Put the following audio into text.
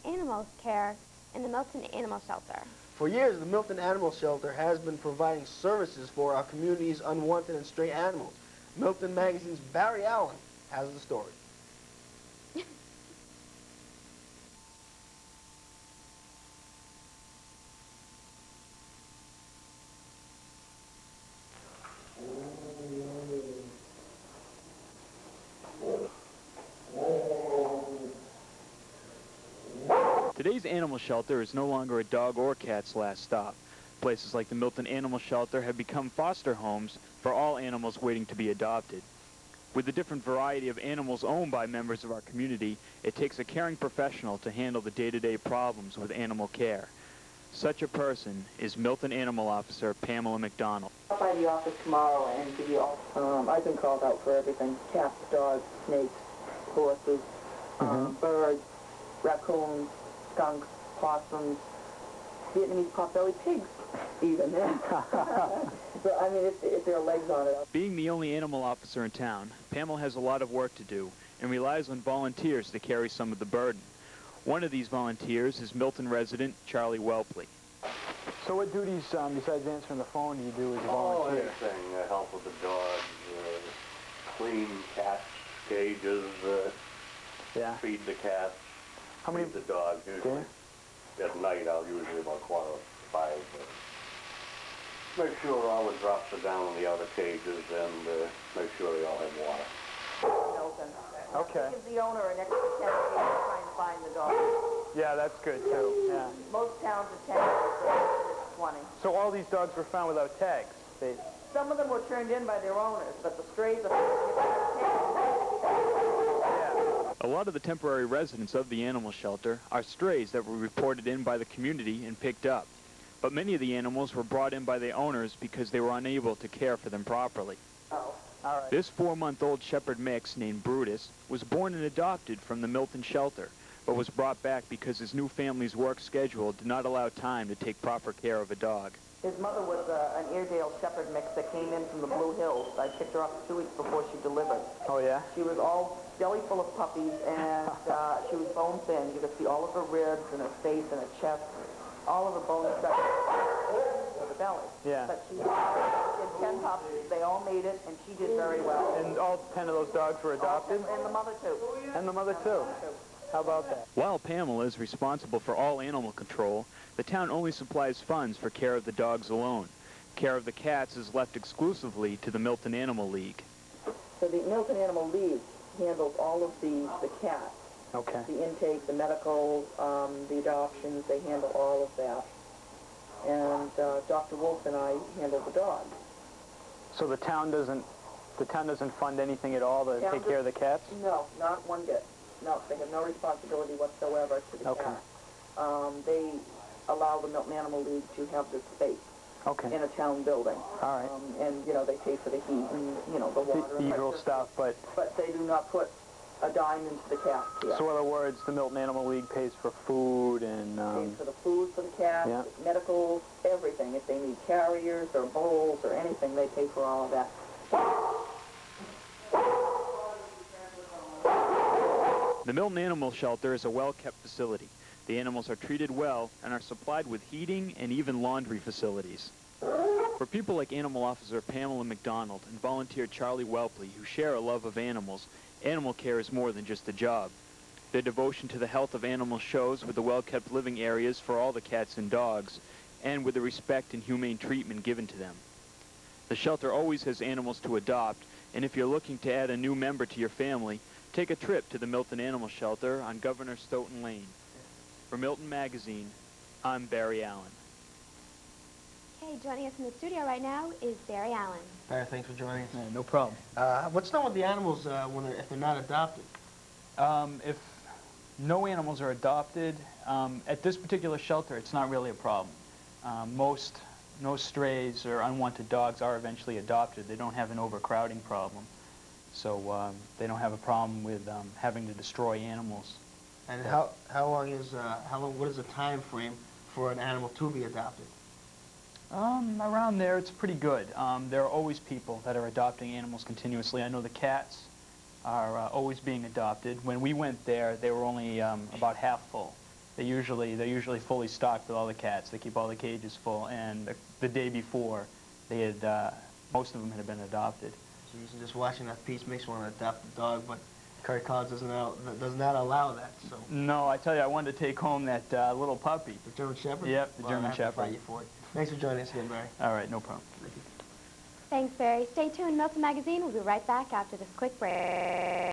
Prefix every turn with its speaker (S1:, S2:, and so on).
S1: animal care in the Milton Animal Shelter?
S2: For years, the Milton Animal Shelter has been providing services for our community's unwanted and stray animals. Milton Magazine's Barry Allen has the story.
S3: Today's animal shelter is no longer a dog or cat's last stop. Places like the Milton Animal Shelter have become foster homes for all animals waiting to be adopted. With the different variety of animals owned by members of our community, it takes a caring professional to handle the day-to-day problems with animal care. Such a person is Milton Animal Officer Pamela McDonald.
S4: I'll by the office tomorrow and give you all. I've been called out for everything: cats, dogs, snakes, horses, birds, raccoons, skunks, possums, Vietnamese potbelly pigs, even. So, I mean, if there are legs on it.
S3: Being the only animal officer in town, Pamela has a lot of work to do and relies on volunteers to carry some of the burden. One of these volunteers is Milton resident Charlie Whelpley.
S5: So what duties, besides answering the phone, do you do as a volunteer?
S6: Anything, help with the dogs, clean cats' cages, feed the cats, feed the dogs. Usually at night, I'll usually about 4:45. Make sure all the drops are down in the outer cages and make sure they all have water.
S4: Milton.
S5: Okay.
S4: Give the owner an extra 10 days to try and find the dog.
S5: Yeah, that's good too. Yeah.
S4: Most towns are 10 days, so 20.
S5: So all these dogs were found without tags?
S4: Some of them were turned in by their owners, but the strays are
S3: A lot of the temporary residents of the animal shelter are strays that were reported in by the community and picked up. But many of the animals were brought in by their owners because they were unable to care for them properly.
S4: Oh.
S5: All right.
S3: This 4-month-old shepherd mix named Brutus was born and adopted from the Milton shelter, but was brought back because his new family's work schedule did not allow time to take proper care of a dog.
S4: His mother was an Airedale shepherd mix that came in from the Blue Hills. I picked her up 2 weeks before she delivered.
S5: Oh, yeah?
S4: She was all belly full of puppies, and she was bone thin. You could see all of her ribs and her face and her chest, all of her bones stuck to the belly.
S5: Yeah.
S4: But she had 10 pups. They all made it, and she did very well.
S5: And all 10 of those dogs were adopted?
S4: And the mother, too.
S5: And the mother, too? How about that?
S3: While Pamela is responsible for all animal control, the town only supplies funds for care of the dogs alone. Care of the cats is left exclusively to the Milton Animal League.
S4: So the Milton Animal League handles all of the cats.
S5: Okay.
S4: The intake, the medical, the adoptions, they handle all of that. And Dr. Wolf and I handle the dogs.
S5: So the town doesn't fund anything at all to take care of the cats?
S4: No, not one bit. No, they have no responsibility whatsoever to the cats. They allow the Milton Animal League to have this space in a town building.
S5: All right.
S4: And, you know, they pay for the heat and, you know, the water.
S5: The usual stuff, but
S4: they do not put a dime into the cats here.
S5: So in other words, the Milton Animal League pays for food and...
S4: pays for the food for the cats, medical, everything. If they need carriers or bowls or anything, they pay for all of that.
S3: The Milton Animal Shelter is a well-kept facility. The animals are treated well and are supplied with heating and even laundry facilities. For people like Animal Officer Pamela McDonald and volunteer Charlie Whelpley, who share a love of animals, animal care is more than just a job. Their devotion to the health of animals shows with the well-kept living areas for all the cats and dogs, and with the respect and humane treatment given to them. The shelter always has animals to adopt, and if you're looking to add a new member to your family, take a trip to the Milton Animal Shelter on Governor Stoughton Lane. For Milton Magazine, I'm Barry Allen.
S1: Okay, joining us in the studio right now is Barry Allen.
S2: Barry, thanks for joining us.
S5: Yeah, no problem.
S2: What's done with the animals if they're not adopted?
S5: If no animals are adopted, at this particular shelter, it's not really a problem. Most strays or unwanted dogs are eventually adopted. They don't have an overcrowding problem. So they don't have a problem with having to destroy animals.
S2: And what is the time frame for an animal to be adopted?
S5: Around there, it's pretty good. There are always people that are adopting animals continuously. I know the cats are always being adopted. When we went there, they were only about half full. they're usually fully stocked with all the cats. They keep all the cages full, and the day before, they had most of them had been adopted.
S2: Jeez, just watching that piece makes one want to adopt a dog, but Credit Cards does not allow that. So.
S5: No, I tell you, I wanted to take home that little puppy.
S2: The German Shepherd?
S5: Yep, the German Shepherd.
S2: Fight you for it. Thanks for joining us again, Barry.
S5: All right, no problem.
S1: Thanks, Barry. Stay tuned. Milton Magazine will be right back after this quick break.